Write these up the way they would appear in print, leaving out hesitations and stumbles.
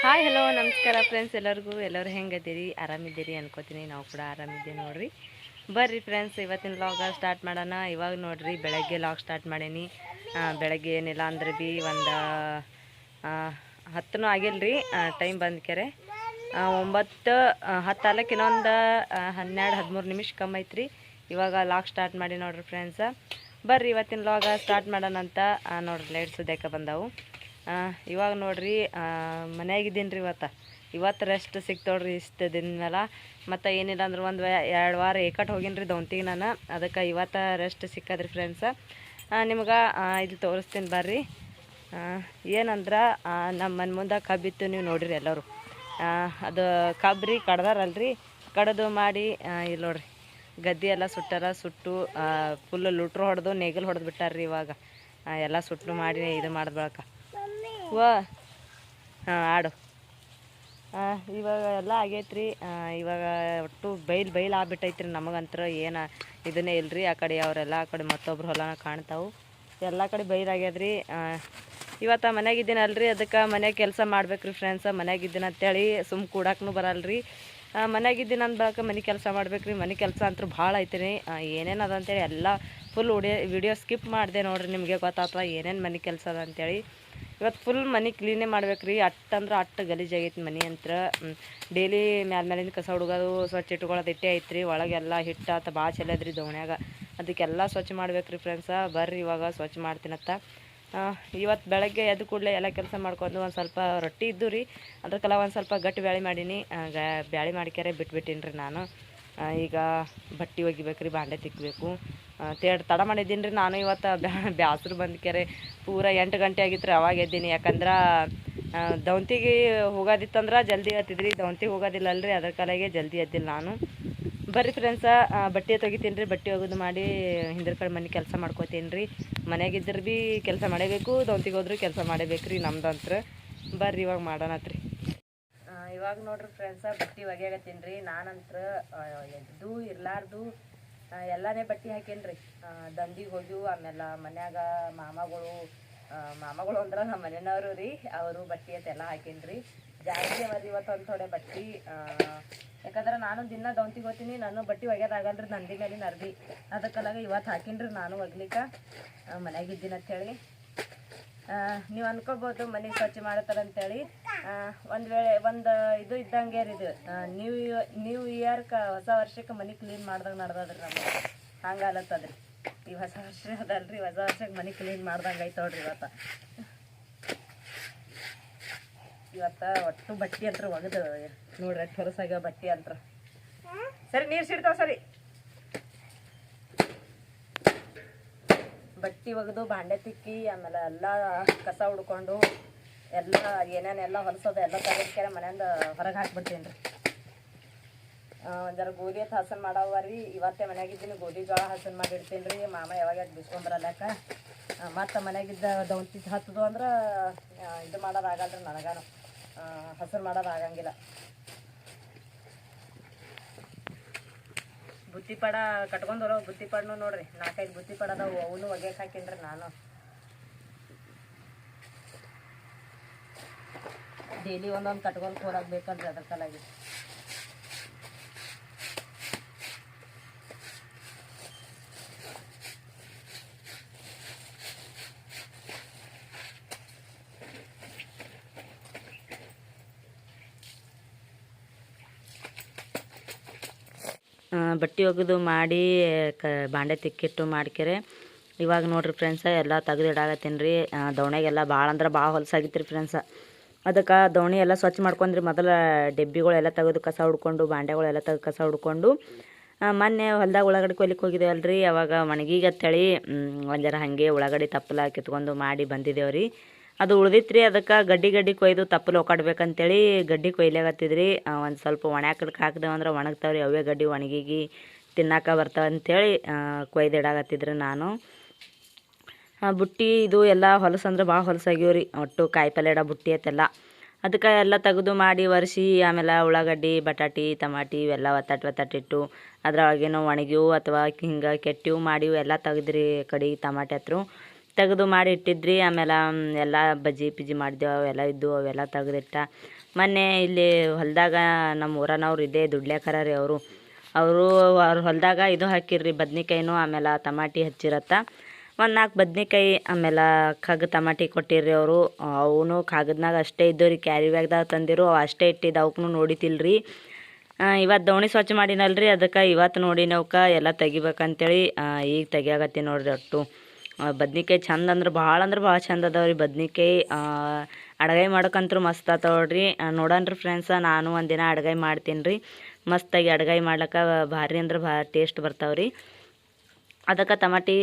Hi hello ನಮಸ್ಕಾರ friends ಎಲ್ಲರೂ ಹೆಂಗದಿರಿ ಆರಾಮಿದ್ದೀರಿ ಅನ್ಕೋತೀನಿ. ನಾವು ಕೂಡ ಆರಾಮಿದ್ದೀವಿ ನೋಡ್ರಿ. ಬರ್ರಿ ಫ್ರೆಂಡ್ಸ್, ಇವತ್ತಿನ ಲಾಗ ಸ್ಟಾರ್ಟ್ ಮಾಡೋಣ. ಇವಾಗ ನೋಡ್ರಿ ಬೆಳಗ್ಗೆ ಲಾಗ್ ಸ್ಟಾರ್ಟ್ ಮಾಡೀನಿ. ಬೆಳಗ್ಗೆ ಏನಿಲ್ಲ ಅಂದ್ರೆ ಭೀ ಒಂದು 10 ಆಗಿಲ್ರಿ. ಟೈಮ್ ಬಂದ್ಕೆರೆ 9:10 ಅಲ್ಲಕ್ಕೆ ಇನ್ನೊಂದು 12-13 ನಿಮಿಷ ಕಮ್ಮಿ ಐತ್ರಿ. ಇವಾಗ ಲಾಗ್ ಸ್ಟಾರ್ಟ್ ಮಾಡಿ ನೋಡ್ರಿ ಫ್ರೆಂಡ್ಸ. ಬರ್ರಿ ಇವತ್ತಿನ ಲಾಗ ಸ್ಟಾರ್ಟ್ ಮಾಡೋಣ ಅಂತ. ನೋಡ್ರಿ ಲೈಟ್ಸ್ ದೇಕ ಬಂದವು. ಇವಾಗ ನೋಡ್ರಿ ಮನೆಯಾಗಿದ್ದೀನಿ ರೀ. ಇವತ್ತು ರೆಸ್ಟ್ ಸಿಕ್ತೋಡ್ರಿ ಇಷ್ಟು ದಿನ ಮೇಲೆ. ಮತ್ತು ಏನಿಲ್ಲ ಅಂದ್ರೆ 1-2 ವಾರ ಏಕಟ್ ಹೋಗಿನಿ ರೀ ದೌಂತಿಗೆ ನಾನು. ಅದಕ್ಕೆ ಇವತ್ತು ರೆಸ್ಟ್ ಸಿಕ್ಕದ್ರಿ ಫ್ರೆಂಡ್ಸ. ನಿಮ್ಗೆ ಇಲ್ಲಿ ತೋರಿಸ್ತೀನಿ ಬರ್ರಿ. ಏನಂದ್ರೆ ನಮ್ಮ ಮನೆ ಮುಂದೆ ಕಬ್ಬಿತ್ತು, ನೀವು ನೋಡಿರಿ ಎಲ್ಲರೂ. ಅದು ಕಬ್ರಿ ಕಡ್ದಾರಲ್ರಿ, ಕಡ್ದು ಮಾಡಿ ಇಲ್ಲಿ ನೋಡ್ರಿ ಗದ್ದೆ ಎಲ್ಲ ಸುಟ್ಟು ಫುಲ್ ಲುಟ್ರು ಹೊಡೆದು ನೇಗಿಲು ಹೊಡೆದು ಬಿಟ್ಟಾರ್ರಿ. ಇವಾಗ ಎಲ್ಲ ಸುಟ್ಟು ಮಾಡಿ ಇದು ಮಾಡಿದ್ಬಳಕ ಆಡು ಇವಾಗ ಎಲ್ಲ ಆಗೈತ್ರಿ. ಇವಾಗ ಒಟ್ಟು ಬೈಲ್ ಆಗ್ಬಿಟ್ಟೈತ್ರಿ ನಮಗಂತ್ರ. ಏನು ಇದನ್ನೇ ಇಲ್ರಿ. ಆ ಕಡೆ ಅವರೆಲ್ಲ ಆ ಕಡೆ ಮತ್ತೊಬ್ರು ಹೊಲನ ಕಾಣ್ತಾವು. ಎಲ್ಲ ಕಡೆ ಬೈಲಾಗ್ಯದ್ರಿ. ಇವತ್ತು ಮನೆಯಾಗಿದ್ದೀನಲ್ರಿ, ಅದಕ್ಕೆ ಮನೆಯಾಗ ಕೆಲಸ ಮಾಡ್ಬೇಕ್ರಿ ಫ್ರೆಂಡ್ಸ. ಮನೆಯಾಗಿದ್ದೀನಿ ಅಂತೇಳಿ ಸುಮ್ಮ ಕೂಡಕ್ಕೂ ಬರಲ್ರಿ. ಮನೆಯಾಗಿದ್ದೀನಿ ಅಂದ್ಬಳಕ ಮನೆ ಕೆಲಸ ಮಾಡ್ಬೇಕ್ರಿ. ಮನೆ ಕೆಲಸ ಅಂತೂ ಭಾಳ ಐತ್ರಿ. ಏನೇನು ಅದ ಅಂತೇಳಿ ಎಲ್ಲ ಫುಲ್ ವಿಡಿಯೋ ಸ್ಕಿಪ್ ಮಾಡಿದೆ ನೋಡ್ರಿ. ನಿಮಗೆ ಗೊತ್ತಾಗ್ತದ ಏನೇನು ಮನೆ ಕೆಲಸ ಅದ ಅಂತೇಳಿ. ಇವತ್ತು ಫುಲ್ ಮನೆ ಕ್ಲೀನೇ ಮಾಡ್ಬೇಕ್ರಿ. ಅಟ್ಟು ಗಲೀಜಾಗೈತಿ ಮನೆ ಅಂತ. ಡೈಲಿ ಮೇಲಿಂದ ಕಸ ಹುಡುಗೋದು, ಸ್ವಚ್ಛ ಇಟ್ಕೊಳ್ಳೋದು ಇಟ್ಟೇ ಐತ್ರಿ. ಒಳಗೆಲ್ಲ ಹಿಟ್ಟು ಭಾಳ ಚೆಲ್ಲದ್ರಿ ದೋಣ್ಯಾಗ. ಅದಕ್ಕೆಲ್ಲ ಸ್ವಚ್ಛ ಮಾಡ್ಬೇಕ್ರಿ ಫ್ರೆಂಡ್ಸ. ಬರ್ರಿ ಇವಾಗ ಸ್ವಚ್ಛ ಮಾಡ್ತೀನತ್ತ. ಇವತ್ತು ಬೆಳಗ್ಗೆ ಎದ್ದು ಕೂಡಲೇ ಎಲ್ಲ ಕೆಲಸ ಮಾಡ್ಕೊಂಡು ಒಂದು ಸ್ವಲ್ಪ ರೊಟ್ಟಿ ಇದ್ದು ರೀ. ಅದಕ್ಕೆಲ್ಲ ಒಂದು ಸ್ವಲ್ಪ ಗಟ್ಟಿ ಬ್ಯಾಳೆ ಮಾಡೀನಿ. ಬ್ಯಾಳೆ ಮಾಡ್ಕ್ಯಾರೆ ಬಿಟ್ಬಿಟ್ಟೀನಿ ರೀ ನಾನು. ಈಗ ಬಟ್ಟೆ ಒಗಿಬೇಕ್ರಿ, ಬಾಂಡೆ ತಿಕ್ಕಬೇಕು. ತಡ ಮಾಡಿದ್ದೀನಿ ರೀ ನಾನು. ಇವತ್ತು ಬ್ಯಾಸರು ಬಂದ್ಕ್ಯಾರೆ ಪೂರ 8 ಗಂಟೆ ಆಗಿತ್ತು ರೀ ಅವಾಗ ಎದ್ದೀನಿ. ಯಾಕಂದ್ರೆ ದೌಂತಿಗೆ ಹೋಗೋದಿತ್ತಂದ್ರೆ ಜಲ್ದಿ ಎತ್ತಿದ್ರಿ. ದೌಂತಿಗೆ ಹೋಗೋದಿಲ್ಲಲ್ರಿ, ಅದ್ರ ಕಾಲಾಗೆ ಜಲ್ದಿ ಎದ್ದಿಲ್ಲ ನಾನು. ಬರ್ರಿ ಫ್ರೆಂಡ್ಸ, ಬಟ್ಟೆ ತೆಗಿತೀನಿ ರೀ. ಬಟ್ಟೆ ಒಗೆದು ಮಾಡಿ ಹಿಂದ್ರ ಕಡೆ ಮನೆ ಕೆಲಸ ಮಾಡ್ಕೋತೀನಿ ರೀ. ಮನೆಯಾಗಿದ್ರೆ ಭೀ ಕೆಲಸ ಮಾಡೇಬೇಕು, ದೌಂತಿಗೆ ಹೋದ್ರೂ ಕೆಲಸ ಮಾಡೇಬೇಕು ರೀ ನಮ್ದಂತ್ರ. ಬರ್ರಿ ಇವಾಗ ಮಾಡೋಣತ್ರಿ. ಇವಾಗ ನೋಡ್ರಿ ಫ್ರೆಂಡ್ಸ, ಬಟ್ಟೆ ಒಗೆಯಾಗತ್ತೀನಿ ರೀ. ನಾನಂತ್ರ ಎದ್ದು ಇರ್ಲಾರ್ದು ಎಲ್ಲನೇ ಬಟ್ಟೆ ಹಾಕೇನಿ ರೀ. ದಂಡಿಗೆ ಹೋಗ್ಯವು. ಆಮೇಲೆ ಮನ್ಯಾಗ ಮಾಮಗಳು ಅಂದ್ರೆ ನಮ್ಮ ಮನೆಯವರು ರೀ, ಅವರು ಬಟ್ಟೆ ಅಂತೆಲ್ಲ ಹಾಕೇನಿ ರೀ. ಜಾಸ್ತಿ ಅವತ್ತು ಒಂದು ಥೋಡೆ ಬಟ್ಟೆ. ಯಾಕಂದ್ರೆ ನಾನು ದಿನ ದೌಂತಿಗೆ ಹೋಗ್ತೀನಿ. ನಾನು ಬಟ್ಟೆ ಒಗ್ಯೋದಾಗಲ್ರಿ ನಂದಿ ಮೇಲಿನ ಅರ್ಬಿ. ಅದಕ್ಕೆಲ್ಲಾಗ ಇವತ್ತು ಹಾಕೀನಿ ರೀ ನಾನು ಒಗ್ಲಿಕ್ಕೆ. ಮನೆಯಾಗಿದ್ದೀನಿ ಅಂಥೇಳಿ ನೀವು ಅನ್ಕೋಬೋದು ಮನೆಗೆ ಸ್ವಚ್ಛ ಮಾಡತ್ತಾರ ಅಂತೇಳಿ. ಒಂದು ವೇಳೆ ಇದು ಇದ್ದಂಗೆ ರೀ ಇದು. ನ್ಯೂ ಇಯರ್ಗೆ ಹೊಸ ವರ್ಷಕ್ಕೆ ಮನೆ ಕ್ಲೀನ್ ಮಾಡ್ದಂಗೆ ನಡ್ದದ್ರಿ ನಮಗೆ. ಹಂಗೆ ಅಲತ್ತದ್ರಿ. ಈ ಹೊಸ ವರ್ಷ ಅದಲ್ರಿ, ಹೊಸ ವರ್ಷಕ್ಕೆ ಮನೆ ಕ್ಲೀನ್ ಮಾಡ್ದಂಗೆ ಐತೆ ನೋಡ್ರಿ ಇವತ್ತು ಒಟ್ಟು ಬಟ್ಟೆ ಅಂತ ಒಗದು ನೋಡ್ರಿ ಎಷ್ಟು ಹೊರಸಾಗ್ಯಾವ ಬಟ್ಟೆ ಅಂತ. ಸರಿ ನೀರು ಸಿಡ್ತಾವ. ಸರಿ ಬಟ್ಟೆ ಒಗೆದು ಬಾಂಡೆ ತಿಕ್ಕಿ ಆಮೇಲೆ ಎಲ್ಲ ಕಸ ಹುಡ್ಕೊಂಡು ಎಲ್ಲ ಏನೇನೆಲ್ಲ ಹೊಲಸೋದು ಎಲ್ಲ ತೆಗೆದ್ಕೆರೆ ಮನೆಯಿಂದ ಹೊರಗೆ ಹಾಕ್ಬಿಡ್ತೀನಿ ರೀ. ಜರ ಗೋಧಿ ಹೊತ್ತು ಹಸನ್ ಮಾಡವ ರೀ. ಇವತ್ತೇ ಮನೆಯಾಗಿದ್ದೀನಿ. ಗೋಧಿ ಜೋಳ ಹಸನ್ ಮಾಡಿಡ್ತೀನಿ ರೀ. ಮಾಮ ಯಾವಾಗ ಬಿಸ್ಕೊಂಬರಲ್ಲಕ. ಮತ್ತು ಮನೆಯಾಗಿದ್ದ ದೌಂತಿ ಹತ್ತದು ಅಂದ್ರೆ ಇದು ಮಾಡೋದಾಗಲ್ರಿ ನನಗಾನು. ಹಸರು ಮಾಡೋದಾಗಂಗಿಲ್ಲ. ಬುತ್ತಿ ಪಡ ಕಟ್ಕೊಂಡವ್ರು. ಬುತ್ತಿ ಪಡನು ನೋಡ್ರಿ 4-5 ಬುತ್ತಿ ಪಡ ಅದಾವು. ಅವನು ಒಗೆಯಕ್ಕೆ ಹಾಕೀನಿ ನಾನು. ಡೈಲಿ ಒಂದೊಂದು ಕಟ್ಕೊಂಡು ಹೋರಾಗಬೇಕಲ್ರಿ, ಅದ್ರ ಸಲುವಾಗಿ. ಬಟ್ಟೆ ಒಗೆದು ಮಾಡಿ ಬಾಂಡೆ ತಿಕ್ಕಿಟ್ಟು ಮಾಡ್ಕೆರೆ ಇವಾಗ ನೋಡ್ರಿ ಫ್ರೆಂಡ್ಸ ಎಲ್ಲ ತೆಗೆದಿಡಾಕತ್ತೀನಿ ರೀ. ದವಣೆಗೆಲ್ಲ ಭಾಳ ಅಂದ್ರೆ ಭಾಳ ಹೊಲಸಾಗಿತ್ತು ರೀ ಫ್ರೆಂಡ್ಸ. ಅದಕ್ಕೆ ದವಣಿ ಎಲ್ಲ ಸ್ವಚ್ಛ ಮಾಡ್ಕೊಂಡ್ರಿ. ಮೊದಲು ಡೆಬ್ಬಿಗಳೆಲ್ಲ ತೆಗೆದು ಕಸ ಹುಡ್ಕೊಂಡು, ಬಾಂಡೆಗಳೆಲ್ಲ ತೆಗೆದು ಕಸ ಹುಡ್ಕೊಂಡು, ಮೊನ್ನೆ ಹೊಲ್ದಾಗ ಉಳ್ಳಾಗಡ್ಡಿ ಕೊಯ್ಲಿಕ್ಕೆ ಹೋಗಿದ್ದೇವಲ್ರಿ. ಅವಾಗ ಒಣಗಿಗೆ ಅಂತೇಳಿ ಒಂಜರ ಹಾಗೆ ಉಳ್ಳಾಗಡ್ಡಿ ತಪ್ಪಲ ಕಿತ್ಕೊಂಡು ಮಾಡಿ ಬಂದಿದ್ದೇವ್ರಿ. ಅದು ಉಳ್ದಿತ್ತು ರೀ. ಅದಕ್ಕೆ ಗಡ್ಡಿ ಕೊಯ್ದು ತಪ್ಪಲು ಒಕ್ಕಾಡ್ಬೇಕಂತೇಳಿ ಗಡ್ಡಿ ಕೊಯ್ಲಾಗತ್ತಿದ್ರಿ. ಒಂದು ಸ್ವಲ್ಪ ಒಣಾಕದಕ್ಕೆ ಹಾಕಿದೆವಂದ್ರೆ ಒಣಗ್ತಾವ್ರಿ. ಅವೇ ಗಡ್ಡಿ ಒಣಗಿಗೆ ತಿನ್ನಾಕ ಬರ್ತಾವ ಅಂತೇಳಿ ಕೊಯ್ದಿಡಾಕತ್ತಿದ್ರಿ ನಾನು. ಬುಟ್ಟಿ ಇದು ಎಲ್ಲ ಹೊಲಸಂದ್ರೆ ಭಾಳ ಹೊಲಸಾಗ್ಯವ್ರಿ. ಒಟ್ಟು ಕಾಯಿಪಲ್ಲೆ ಇಡೋ ಬುಟ್ಟಿ ಐತೆಲ್ಲ. ಅದಕ್ಕೆ ಎಲ್ಲ ತೆಗೆದು ಮಾಡಿ ಒರೆಸಿ ಆಮೇಲೆ ಉಳ್ಳಾಗಡ್ಡಿ, ಬಟಾಟಿ, ಟಮಾಟಿ ಇವೆಲ್ಲ ಒತ್ತಟ್ಟಿಟ್ಟು ಅದ್ರೊಳಗೇನೋ ಒಣಗಿವು ಅಥವಾ ಹಿಂಗೆ ಕೆಟ್ಟಿವು ಮಾಡಿವು ಎಲ್ಲ ತೆಗೆದ್ರಿ. ಕಡೆ ಟಮಾಟೆ ಹತ್ರ ತೆಗೆದು ಮಾಡಿ ಇಟ್ಟಿದ್ರಿ. ಆಮೇಲೆ ಎಲ್ಲ ಬಜ್ಜಿ ಪಿಜ್ಜಿ ಮಾಡಿದೆವು, ಅವೆಲ್ಲ ಇದ್ದು ಅವೆಲ್ಲ ತೆಗೆದಿಟ್ಟ. ಮೊನ್ನೆ ಇಲ್ಲಿ ಹೊಲದಾಗ ನಮ್ಮ ಊರನವ್ರು ಇದೇ ದುಡ್ಲೇಕರ ರೀ ಅವರು ಅವ್ರ ಹೊಲದಾಗ ಇದು ಹಾಕಿರ್ರಿ ಬದ್ನಿಕಾಯಿನೂ, ಆಮೇಲೆ ಟಮಾಟಿ ಹಚ್ಚಿರತ್ತ. ಒಂದು 4 ಬದ್ನಿಕಾಯಿ ಆಮೇಲೆ ಕಗ್ಗು ಟಮಾಟಿ ಕೊಟ್ಟಿರ್ರಿ ಅವರು. ಅವನು ಕಾಗದ್ನಾಗ ಅಷ್ಟೇ ಇದ್ದವು ರೀ, ಕ್ಯಾರಿ ಬ್ಯಾಗ್ದಾಗ ತಂದಿರು, ಅವು ಅಷ್ಟೇ ಇಟ್ಟಿದ್ದು. ಅವಕ್ಕೂ ನೋಡಿತಿಲ್ರಿ. ಇವತ್ತು ದವಣಿ ಸ್ವಚ್ಛ ಮಾಡಿನಲ್ರಿ, ಅದಕ್ಕೆ ಇವತ್ತು ನೋಡಿನವ್ಕ ಎಲ್ಲ ತೆಗಿಬೇಕಂತೇಳಿ ಈಗ ತೆಗಿಯಾಗತ್ತಿ ನೋಡ್ರಿ. ಒಟ್ಟು ಬದ್ನಿಕಾಯಿ ಚಂದ ಅಂದ್ರೆ ಭಾಳ ಚಂದ ಅದಾವ್ರಿ ಬದ್ನಿಕಾಯಿ. ಅಡುಗೆ ಮಾಡೋಕ್ಕಂತೂ ಮಸ್ತ್ ಆತವ್ರಿ. ನೋಡೋಣ್ರಿ ಫ್ರೆಂಡ್ಸ, ನಾನು ಒಂದಿನ ಅಡುಗೆ ಮಾಡ್ತೀನಿ ರೀ. ಮಸ್ತಾಗಿ ಅಡುಗೆ ಮಾಡ್ಲಿಕ್ಕೆ ಭಾರಿ ಅಂದ್ರೆ ಭಾಳ ಟೇಸ್ಟ್ ಬರ್ತಾವ್ರಿ. ಅದಕ್ಕೆ ಟಮಾಟಿ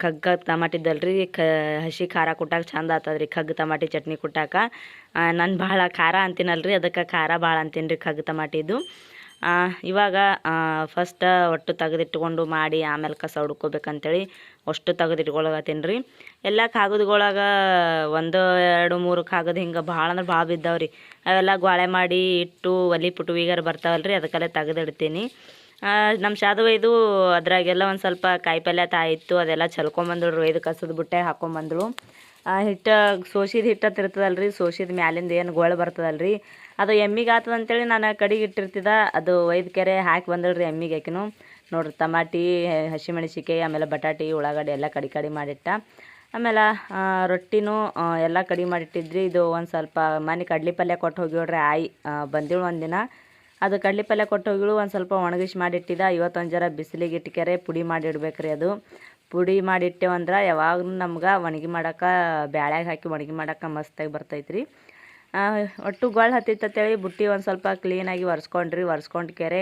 ಕಗ್ಗ ಟಮಾಟಿದ್ದಲ್ರಿ ಹಸಿ ಖಾರ ಕುಟ್ಟಾಕ ಚಂದ ಆಗ್ತದ್ರಿ. ಕಗ್ಗು ಟಮಾಟಿ ಚಟ್ನಿ ಕುಟ್ಟಾಕ ನಾನು ಭಾಳ ಖಾರ ಅಂತೀನಲ್ರಿ, ಅದಕ್ಕೆ ಖಾರ ಭಾಳ ಅಂತೀನಿ ರೀ ಕಗ್ಗು ಟಮಾಟಿದು. ಇವಾಗ ಫಸ್ಟ್ ಒಟ್ಟು ತೆಗೆದಿಟ್ಕೊಂಡು ಮಾಡಿ ಆಮೇಲೆ ಕಸ ಹುಡ್ಕೋಬೇಕಂತೇಳಿ ಅಷ್ಟು ತೆಗೆದಿಟ್ಕೊಳಕತ್ತೀನಿ ರೀ. ಎಲ್ಲ ಕಾಗದಗೊಳಗ 1 2 3 ಕಾಗದ ಹಿಂಗೆ ಭಾಳ ಅಂದ್ರೆ ಭಾಳ ಬಿದ್ದಾವ್ರಿ. ಅವೆಲ್ಲ ಗೋಳೆ ಮಾಡಿ ಇಟ್ಟು ಒಲಿ ಪುಟುವಿಗಾರ ಬರ್ತಾವಲ್ರಿ, ಅದಕ್ಕೆಲ್ಲ ತೆಗೆದಿಡ್ತೀನಿ. ನಮ್ಮ ಶಾದು ಒಯ್ದು ಅದ್ರಾಗೆಲ್ಲ ಒಂದು ಸ್ವಲ್ಪ ಕಾಯಿಪಲ್ಯ ಇತ್ತು, ಅದೆಲ್ಲ ಚಲ್ಕೊಂಬಂದಳು. ಒಯ್ದು ಕಸದ ಬುಟ್ಟೆ ಹಾಕ್ಕೊಂಬಂದಳು. ಹಿಟ್ಟು ಸೋಸಿದ ಹಿಟ್ಟು ಇರ್ತದಲ್ರಿ, ಸೋಸಿದ ಮ್ಯಾಲಿಂದ ಏನು ಗೋಳು ಬರ್ತದಲ್ರಿ, ಅದು ಎಮ್ಮಿಗೆ ಆಗ್ತದೆ ಅಂತೇಳಿ ನಾನು ಕಡೆಗೆ ಇಟ್ಟಿರ್ತಿದ್ದೆ. ಅದು ಒಯ್ದು ಕೆರೆ ಹಾಕಿ ಬಂದಳ್ರಿ ಎಮ್ಮಿಗೆ ಆಕಿನು. ನೋಡ್ರಿ ಟಮಾಟಿ, ಹಸಿಮೆಣಸಿಕಾಯಿ, ಆಮೇಲೆ ಬಟಾಟಿ, ಉಳ್ಳಾಗಡ್ಡಿ ಎಲ್ಲ ಕಡಿ ಮಾಡಿಟ್ಟ. ಆಮೇಲೆ ರೊಟ್ಟಿನೂ ಎಲ್ಲ ಕಡಿ ಮಾಡಿಟ್ಟಿದ್ರಿ. ಇದು ಒಂದು ಸ್ವಲ್ಪ ಮನೆ ಕಡ್ಲಿ ಪಲ್ಯ ಕೊಟ್ಟು ಹೋಗಿವ್ರಿ ಆಯಿ ಬಂದಿಳು ಒಂದಿನ. ಅದು ಕಡ್ಲಿ ಪಲ್ಯ ಕೊಟ್ಟು ಹೋಗಿಳು, ಒಂದು ಸ್ವಲ್ಪ ಒಣಗಿಸಿ ಮಾಡಿಟ್ಟಿದ್ದ. ಇವತ್ತೊಂದು ಜರ ಬಿಸಿಲಿಗೆ ಇಟ್ಕೆರೆ ಪುಡಿ ಮಾಡಿ ಇಡ್ಬೇಕ್ರಿ. ಅದು ಪುಡಿ ಮಾಡಿಟ್ಟೆವಂದ್ರೆ ಯಾವಾಗಲೂ ನಮ್ಗೆ ಒಣಗಿ ಮಾಡೋಕೆ ಬ್ಯಾಳ್ಯಾಗ ಹಾಕಿ ಒಣಗಿ ಮಾಡೋಕೆ ಮಸ್ತಾಗಿ ಬರ್ತೈತ್ರಿ. ಒಟ್ಟು ಗೋಳು ಹತ್ತಿತ್ತೇಳಿ ಬುಟ್ಟಿ ಒಂದು ಸ್ವಲ್ಪ ಕ್ಲೀನಾಗಿ ಒರೆಸ್ಕೊಂಡು ಕೆರೆ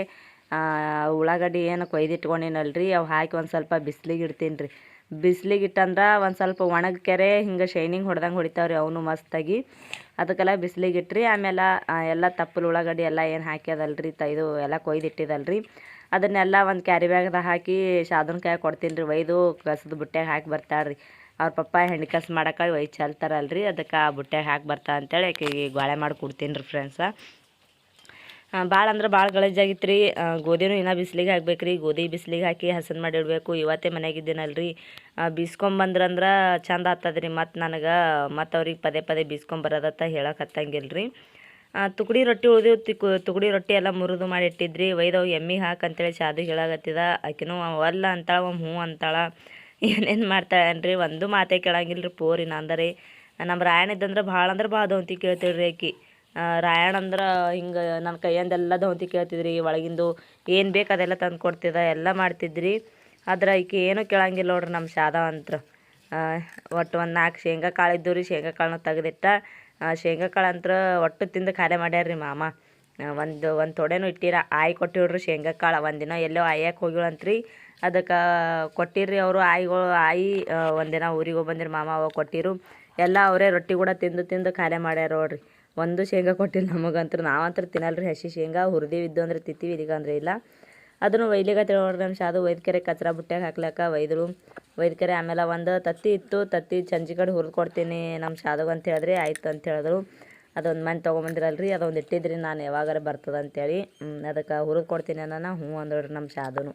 ಉಳ್ಳಾಗಡ್ಡಿ ಏನು ಕೊಯ್ದಿಟ್ಕೊಂಡಿನಲ್ರಿ, ಅವು ಹಾಕಿ ಒಂದು ಸ್ವಲ್ಪ ಬಿಸಿಲಿಗೆ ಇಡ್ತೀನಿ ರೀ. ಬಿಸಿಲಿಗೆ ಇಟ್ಟಂದ್ರೆ ಒಂದು ಸ್ವಲ್ಪ ಒಣಗ್ಕೆರೆ ಹಿಂಗೆ ಶೈನಿಂಗ್ ಹೊಡೆದಂಗೆ ಹೊಡಿತಾವ್ರಿ ಅವನು ಮಸ್ತಾಗಿ. ಅದಕ್ಕೆಲ್ಲ ಬಿಸಿಲಿಗೆ ಇಟ್ರಿ. ಆಮೇಲೆ ಎಲ್ಲ ತಪ್ಪಲು ಉಳ್ಳಾಗಡ್ಡಿ ಎಲ್ಲ ಏನು ಹಾಕ್ಯದಲ್ರಿ ಇದು ಎಲ್ಲ ಕೊಯ್ದಿಟ್ಟಿದಲ್ರಿ, ಅದನ್ನೆಲ್ಲ ಒಂದು ಕ್ಯಾರಿ ಬ್ಯಾಗ್ದಾಗ ಹಾಕಿ ಶಾದನ್ ಕೈ ಕೊಡ್ತೀನಿ ರೀ. ಒಯ್ದು ಕಸದ ಬುಟ್ಟ್ಯಾಗ ಹಾಕಿ ಬರ್ತಾಳ್ರಿ. ಅವ್ರ ಪಪ್ಪ ಹೆಣ್ಣು ಕಸ ಮಾಡೋಕೆ ಒಯ್ದು ಚೆಲ್ತಾರಲ್ರಿ, ಅದಕ್ಕೆ ಆ ಬುಟ್ಟ್ಯಾಗ ಹಾಕಿ ಬರ್ತಾ ಅಂತೇಳಿ ಆಕೆಗೆ ಗೋಳೆ ಮಾಡಿ ಕೊಡ್ತೀನಿ ರೀ ಫ್ರೆಂಡ್ಸ. ಭಾಳ ಅಂದ್ರೆ ಭಾಳ ಗಲೀಜಾಗಿತ್ತು ರೀ. ಗೋಧಿನೂ ಇನ್ನೂ ಬಿಸಿಲಿಗೆ ಹಾಕ್ಬೇಕು ರೀ. ಗೋಧಿ ಬಿಸಿಲಿಗೆ ಹಾಕಿ ಹಸನ್ ಮಾಡಿಡಬೇಕು. ಇವತ್ತೇ ಮನೆಯಾಗಿದ್ದೀನಲ್ರಿ, ಬೀಸ್ಕೊಂಬಂದ್ರಂದ್ರೆ ಚಂದ ಆಗ್ತದ್ರಿ. ಮತ್ತು ನನಗೆ ಅವ್ರಿಗೆ ಪದೇ ಬೀಸ್ಕೊಂಬರೋದತ್ತ ಹೇಳಕ್ಕೆ ಹತ್ತಂಗಿಲ್ಲ ರೀ. ತುಕಡಿ ರೊಟ್ಟಿ ಉಳಿದಿವು, ತುಕಡಿ ರೊಟ್ಟಿ ಎಲ್ಲ ಮುರಿದು ಮಾಡಿ ಇಟ್ಟಿದ್ರಿ. ಒಯ್ದವು ಎಮ್ಮಿಗೆ ಹಾಕಂತೇಳಿ ಶಾದು ಹೇಳಾಗತ್ತಿದ. ಆಕಿನೂ ಅಲ್ಲ ಅಂತಾಳ, ಹ್ಞೂ ಅಂತಾಳ, ಏನೇನು ಮಾಡ್ತಾಳೇನ್ರಿ, ಒಂದು ಮಾತೇ ಕೇಳಂಗಿಲ್ಲ ರೀ ಪೋರಿ ನಂದರೆ. ನಮ್ಮ ರಾಯಣ ಇದ್ದಂದ್ರೆ ಭಾಳ ಅಂದ್ರೆ ಭಾಳ ದೌಂತಿ ಕೇಳ್ತಿಳ್ರಿ ಆಕಿ. ರಾಯಣ ಅಂದ್ರೆ ಹಿಂಗೆ ನನ್ನ ಕೈಯಂದೆಲ್ಲ ದೌಂತಿ ಕೇಳ್ತಿದ್ರಿ. ಒಳಗಿಂದು ಏನು ಬೇಕು ಅದೆಲ್ಲ ತಂದು ಕೊಡ್ತಿದ್ದ, ಎಲ್ಲ ಮಾಡ್ತಿದ್ರಿ. ಆದ್ರೆ ಈಕೆ ಏನೂ ಕೇಳಂಗಿಲ್ಲ ನೋಡ್ರಿ ನಮ್ಮ ಶಾದ ಅಂತ. ಒಟ್ಟು ಒಂದು 4 ಶೇಂಗಾ ಕಾಳು ಇದ್ದು ರೀ, ಶೇಂಗಾ ಕಾಳನ್ನ ತೆಗೆದಿಟ್ಟ. ಶೇಂಗಾ ಕಾಳು ಅಂತ ಒಟ್ಟು ತಿಂದು ಖಾಲಿ ಮಾಡ್ಯಾರ್ರಿ ಮಾಮ. ಒಂದು ತೊಡೆನೂ ಇಟ್ಟಿರ. ಆಯಿ ಕೊಟ್ಟಿವ್ರಿ ಶೇಂಗಾ ಕಾಳು. ಒಂದಿನ ಎಲ್ಲೋ ಆಯಕ್ಕೆ ಹೋಗಿಳಂತ್ರಿ, ಅದಕ್ಕೆ ಕೊಟ್ಟಿರ್ರಿ ಅವರು ಆಯಿ. ಒಂದಿನ ಊರಿಗೆ ಹೋಗಿ ಬಂದಿರಿ ಮಾಮ, ಅವಾಗ ಕೊಟ್ಟಿರು. ಎಲ್ಲ ಅವರೇ ರೊಟ್ಟಿ ಕೂಡ ತಿಂದು ಖಾಲಿ ಮಾಡ್ಯಾರ ನೋಡ್ರಿ. ಒಂದು ಶೇಂಗಾ ಕೊಟ್ಟಿಲ್ಲ ನಮಗಂತೂ. ನಾವಂತೂ ತಿನ್ನಲ್ರಿ ಹಸಿ ಶೇಂಗಾ. ಹುರಿದಿದ್ದು ಅಂದ್ರೆ ತಿಂತೀವಿ, ಇಲ್ಲಿಗಂದ್ರೆ ಇಲ್ಲ. ಅದನ್ನು ಒಯ್ಲಿಗೆ ನೋಡ್ರಿ ನಮ್ಮ ಶಾದು. ಒಯ್ದಕೆರೆ ಕಚ್ರ ಬುಟ್ಟ್ಯಾಗ ಹಾಕ್ಲಕ್ಕ ಒಯ್ದಕೆರೆ. ಆಮೇಲೆ ಒಂದು ತತ್ತಿ ಇತ್ತು, ತತ್ತಿ ಸಂಜೆ ಕಡೆ ಹುರಿದು ಕೊಡ್ತೀನಿ ನಮ್ಮ ಶಾದುಗೆ ಅಂತ ಹೇಳಿದ್ರಿ. ಆಯ್ತು ಅಂತ ಹೇಳಿದ್ರು. ಅದೊಂದು ಮನೆ ತೊಗೊಂಬಂದಿರಲ್ರಿ, ಅದೊಂದು ಇಟ್ಟಿದ್ರಿ ನಾನು ಯಾವಾಗಾರ ಬರ್ತದೆ ಅಂತೇಳಿ. ಅದಕ್ಕೆ ಹುರಿದು ಕೊಡ್ತೀನಿ ನಾನು, ಹ್ಞೂ ಅಂದ್ರಿ ನಮ್ಮ ಶಾದುನು.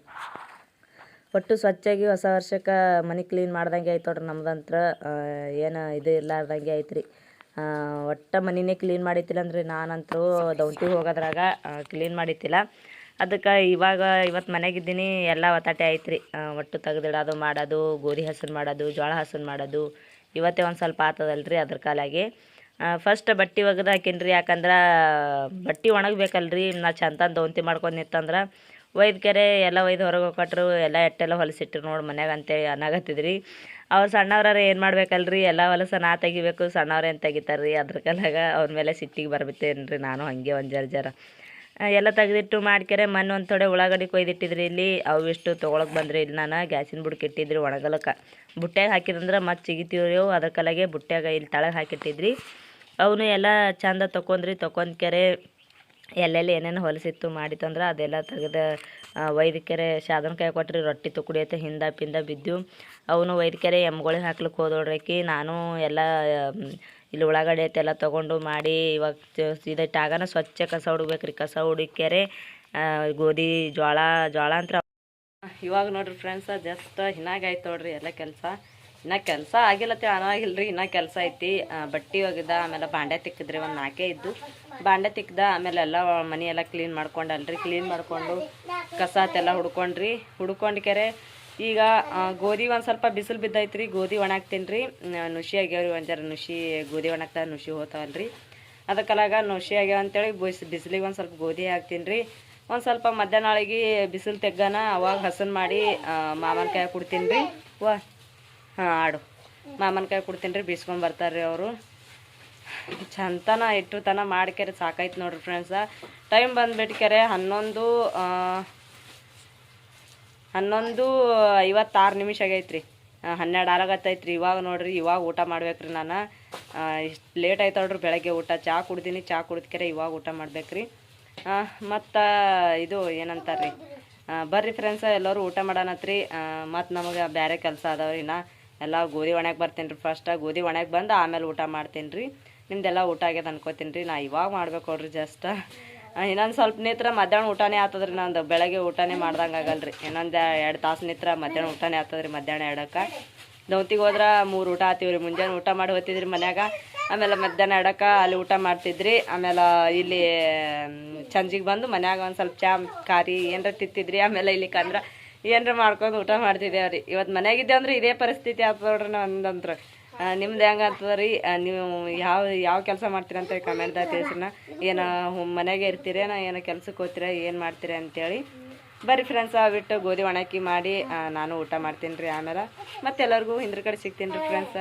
ಒಟ್ಟು ಸ್ವಚ್ಛಾಗಿ ಹೊಸ ವರ್ಷಕ್ಕೆ ಮನೆ ಕ್ಲೀನ್ ಮಾಡ್ದಂಗೆ ಆಯ್ತು ನೋಡ್ರಿ ನಮ್ದಂತ್ರ. ಏನು ಇದು ಇರ್ಲಾರ್ದಂಗೆ ಐತ್ರಿ. ಒಟ್ಟು ಮನಿನೇ ಕ್ಲೀನ್ ಮಾಡಿತ್ತಿಲ್ಲ ಅಂದ್ರೆ ನಾನಂತರೂ ದೌಂತಿಗೆ ಹೋಗೋದ್ರಾಗ ಕ್ಲೀನ್ ಮಾಡಿತ್ತಿಲ್ಲ. ಅದಕ್ಕೆ ಇವತ್ತು ಮನೆಗಿದ್ದೀನಿ, ಎಲ್ಲ ಒತ್ತಾಟೆ ಐತ್ರಿ. ಒಟ್ಟು ತೆಗೆದಿಡೋದು ಮಾಡೋದು, ಗೋಧಿ ಹಸನ್ ಮಾಡೋದು, ಜೋಳ ಹಸನ್ ಮಾಡೋದು ಇವತ್ತೇ ಒಂದು ಸ್ವಲ್ಪ ಆತದಲ್ರಿ. ಅದ್ರ ಕಾಲಾಗಿ ಫಸ್ಟ್ ಬಟ್ಟೆ ಒಗೆದು ಹಾಕೀನಿ ರೀ. ಯಾಕಂದ್ರೆ ಬಟ್ಟೆ ಒಣಗಬೇಕಲ್ರಿ. ನಾ ಚಂತನ ದೌಂತಿ ಮಾಡ್ಕೊಂಡು ನಿಂತಂದ್ರೆ ಒಯ್ದಕೆರೆ ಎಲ್ಲ ಒಯ್ದು ಹೊರಗೆ ಹೋಗ್ಕೊಟ್ರು. ಎಲ್ಲ ಎಟ್ಟೆಲ್ಲ ಹೊಲಸಿಟ್ರು ನೋಡಿ ಮನ್ಯಾಗ ಅಂತೇಳಿ ಅನ್ನಾಗತ್ತಿದ್ರಿ. ಅವ್ರು ಸಣ್ಣವ್ರಾರ ಏನು ಮಾಡ್ಬೇಕಲ್ರಿ, ಎಲ್ಲ ಹೊಲಸ ನಾ ತೆಗಿಬೇಕು, ಸಣ್ಣವ್ರು ಏನು ತೆಗಿತಾರ್ರಿ. ಅದ್ರ ಕಾಲಾಗ ಅವ್ರ ಮೇಲೆ ಸಿಟ್ಟಿಗೆ ಬರ್ಬಿಟ್ಟೇನು ರೀ ನಾನು. ಹಾಗೆ ಒಂದು ಜರ ಎಲ್ಲ ತೆಗೆದಿಟ್ಟು ಮಾಡ್ಕೆರೆ ಮೊನ್ನೆ ಒಂದು ಥೋಡೆ ಉಳ್ಳಾಗಡ್ಡಿ ಕೊಯ್ದಿಟ್ಟಿದ್ರಿ ಇಲ್ಲಿ. ಅವು ಇಷ್ಟು ತೊಗೊಳಕ್ಕೆ ಬಂದ್ರಿ. ಇಲ್ಲಿ ನಾನು ಗ್ಯಾಸಿನ ಬುಡಕ್ಕೆ ಇಟ್ಟಿದ್ರಿ ಒಣಗಲಕ್ಕೆ. ಬುಟ್ಟ್ಯಾಗ ಹಾಕಿದಂದ್ರೆ ಮತ್ತೆ ಸಿಗಿತೀವ್ರಿ ಅವು. ಅದ್ರ ಕಾಲಾಗೆ ಬುಟ್ಟ್ಯಾಗ ಇಲ್ಲಿ ತಳಗೆ ಹಾಕಿಟ್ಟಿದ್ರಿ. ಅವನು ಎಲ್ಲ ಚಂದ ತೊಗೊಂಡ್ಕೆರೆ ಎಲ್ಲೆಲ್ಲಿ ಏನೇನು ಹೊಲಸಿತ್ತು ಮಾಡಿತ್ತಂದ್ರೆ ಅದೆಲ್ಲ ತೆಗೆದು ಒಯ್ದಕೆರೆ ಶಾದನ ಕೈ ಕೊಟ್ರಿ. ರೊಟ್ಟಿ ತುಕಡಿ ಐತೆ ಹಿಂದ ಪಿಂದ ಬಿದ್ದು ಅವನು ಒಯ್ದಕೆರೆ ಎಮ್ಗಳಿಗೆ ಹಾಕ್ಲಿಕ್ಕೆ ಹೋದೋಡ್ರಕಿ. ನಾನು ಎಲ್ಲ ಇಲ್ಲಿ ಉಳ್ಳಾಗಡ್ಡಿ ಐತೆ ಎಲ್ಲ ತೊಗೊಂಡು ಮಾಡಿ ಇವಾಗ ಇದೈತೆ ಆಗಾನ ಸ್ವಚ್ಛ ಕಸ ಹುಡ್ಬೇಕ್ರಿ. ಕಸ ಹುಡುಕ್ಯಾರೆ ಗೋಧಿ ಜೋಳ ಅಂತ ಇವಾಗ ನೋಡ್ರಿ ಫ್ರೆಂಡ್ಸ ಜಸ್ಟ್ ಹಿನಾಗ ಆಯ್ತು ನೋಡ್ರಿ ಎಲ್ಲ ಕೆಲಸ. ಇನ್ನು ಕೆಲಸ ಆಗಿಲ್ಲತ್ತೆ ಅನ್ನೋಗಿಲ್ರಿ, ಇನ್ನೂ ಕೆಲಸ ಐತಿ. ಬಟ್ಟೆ ಒಗೆದ, ಆಮೇಲೆ ಬಾಂಡೆ ತಿಕ್ಕಿದ್ರಿ, ಒಂದು 4 ಇದ್ದು ಬಾಂಡೆ ತಿಕ್ದ. ಆಮೇಲೆ ಎಲ್ಲ ಮನೆಯೆಲ್ಲ ಕ್ಲೀನ್ ಮಾಡ್ಕೊಂಡಲ್ರಿ, ಕ್ಲೀನ್ ಮಾಡಿಕೊಂಡು ಕಸ ಎಲ್ಲ ಹುಡ್ಕೊಂಡು ಕೆರೆ ಈಗ ಗೋಧಿ ಒಂದು ಸ್ವಲ್ಪ ಬಿಸಿಲು ಬಿದ್ದೈತ್ರಿ, ಗೋಧಿ ಒಣಾಕ್ತೀನಿ ರೀ. ನುಸಿ ಆಗ್ಯಾವ್ರಿ, ಒಂದು ಜರ ನುಸಿ ಗೋಧಿ ಒಣಗ್ತಾ ನುಸಿ ಹೋಗ್ತಾವಲ್ರಿ, ಅದಕ್ಕಲಾಗ ನುಸಿ ಆಗ್ಯಾವ ಅಂತೇಳಿ ಬಿಸಿಲಿಗೆ ಒಂದು ಸ್ವಲ್ಪ ಗೋಧಿ ಹಾಕ್ತೀನಿ ರೀ. ಒಂದು ಸ್ವಲ್ಪ ಮಧ್ಯಾಹ್ನೊಳಗೆ ಬಿಸಿಲು ತೆಗ್ಗಾನ ಅವಾಗ ಹಸನ್ ಮಾಡಿ ಮಾಮನ ಕೈ ಕೊಡ್ತೀನಿ ರೀ. ಹಾಂ ಆಡು ಮಾಮನ ಕೈ ಕೊಡ್ತೀನಿ ರೀ, ಬೀಸ್ಕೊಂಬರ್ತಾರೆ ರೀ ಅವರು. ಚಂತನ ಇಟ್ಟು ತನ ಮಾಡ್ಕೆರೆ ಸಾಕಾಯ್ತು ನೋಡ್ರಿ ಫ್ರೆಂಡ್ಸ. ಟೈಮ್ ಬಂದುಬಿಟ್ಕೆರೆ 11:56 ಆಗೈತ್ರಿ, 12 ಆಗತ್ತೈತ್ರಿ. ಇವಾಗ ನೋಡ್ರಿ, ಇವಾಗ ಊಟ ಮಾಡ್ಬೇಕ್ರಿ. ನಾನು ಇಷ್ಟು ಲೇಟ್ ಆಯ್ತು ನೋಡ್ರಿ ಬೆಳಗ್ಗೆ ಊಟ. ಚಹಾ ಕುಡ್ದೀನಿ, ಚಹಾ ಕುಡಿದ್ಕೆರೆ ಇವಾಗ ಊಟ ಮಾಡ್ಬೇಕ್ರಿ. ಮತ್ತು ಇದು ಏನಂತಾರೆ ರೀ, ಬರ್ರಿ ಫ್ರೆಂಡ್ಸ ಎಲ್ಲರೂ ಊಟ ಮಾಡೋಣತ್ರಿ. ಮತ್ತು ನಮಗೆ ಬೇರೆ ಕೆಲಸ ಅದಾವ್ರಿ. ಎಲ್ಲ ಗೋಧಿ ಒಣಕ್ಕೆ ಬರ್ತೀನಿ ರೀ. ಫಸ್ಟಾಗಿ ಗೋಧಿ ಒಣಕ್ಕೆ ಬಂದು ಆಮೇಲೆ ಊಟ ಮಾಡ್ತೀನಿ ರೀ. ನಿಮ್ದೆಲ್ಲ ಊಟ ಆಗ್ಯದ ಅನ್ಕೋತೀನಿ ರೀ. ನಾ ಇವಾಗ ಮಾಡ್ಬೇಕು ನೋಡ್ರಿ ಜಸ್ಟ್. ಇನ್ನೊಂದು ಸ್ವಲ್ಪ ನಿತ್ರ ಮಧ್ಯಾಹ್ನ ಊಟನೇ ಆಗ್ತದ್ರಿ. ನಂದು ಬೆಳಗ್ಗೆ ಊಟನೇ ಮಾಡ್ದಂಗೆ ಆಗಲ್ರಿ. ಇನ್ನೊಂದು 2 ತಾಸು ನಿತ್ರ ಮಧ್ಯಾಹ್ನ ಊಟನೇ ಆಗ್ತದ್ರಿ. ಮಧ್ಯಾಹ್ನ 2ಕ್ಕೆ ದೌತಿಗೆ ಹೋದ್ರೆ 3 ಊಟ ಆತೀವ್ರಿ. ಮುಂಜಾನೆ ಊಟ ಮಾಡಿ ಹೋಗ್ತಿದ್ರಿ ಮನ್ಯಾಗ, ಆಮೇಲೆ ಮಧ್ಯಾಹ್ನ 2ಕ್ಕೆ ಅಲ್ಲಿ ಊಟ ಮಾಡ್ತಿದ್ರಿ. ಆಮೇಲೆ ಇಲ್ಲಿ ಸಂಜೆಗೆ ಬಂದು ಮನ್ಯಾಗ ಒಂದು ಸ್ವಲ್ಪ ಚಾ ಖಾರಿ ಏನರ ತಿತ್ತಿದ್ರಿ. ಆಮೇಲೆ ಇಲ್ಲಿ ಕಂದ್ರೆ ಏನರ ಮಾಡ್ಕೊಂಡು ಊಟ ಮಾಡ್ತಿದ್ದೇವ್ರಿ. ಇವತ್ತು ಮನ್ಯಾಗಿದ್ದೆ ಅಂದ್ರೆ ಇದೇ ಪರಿಸ್ಥಿತಿ ಆಗ್ತದೆ ನೋಡ್ರಿ. ನಂದಂತ್ರ ನಿಮ್ದು ಹೆಂಗೆ ಆಗ್ತದೆ ರೀ? ನೀವು ಯಾವ ಕೆಲಸ ಮಾಡ್ತೀರಂತ ಕಮೆಂಟ್ದಾಗ ತಿಳಿಸ್ರಿನ. ಏನು ಮನೆಯಾಗೆ ಇರ್ತೀರೇನೋ, ಏನೋ ಕೆಲ್ಸಕ್ಕೆ ಹೋಗ್ತೀರ, ಏನು ಮಾಡ್ತೀರಿ ಅಂತೇಳಿ. ಬರ್ರಿ ಫ್ರೆಂಡ್ಸ, ಬಿಟ್ಟು ಗೋಧಿ ಒಣಕಿ ಮಾಡಿ ನಾನು ಊಟ ಮಾಡ್ತೀನಿ ರೀ. ಆಮೇಲೆ ಮತ್ತೆಲ್ಲರಿಗೂ ಹಿಂದ್ರ ಕಡೆ ಸಿಗ್ತೀನಿ ರೀ ಫ್ರೆಂಡ್ಸ.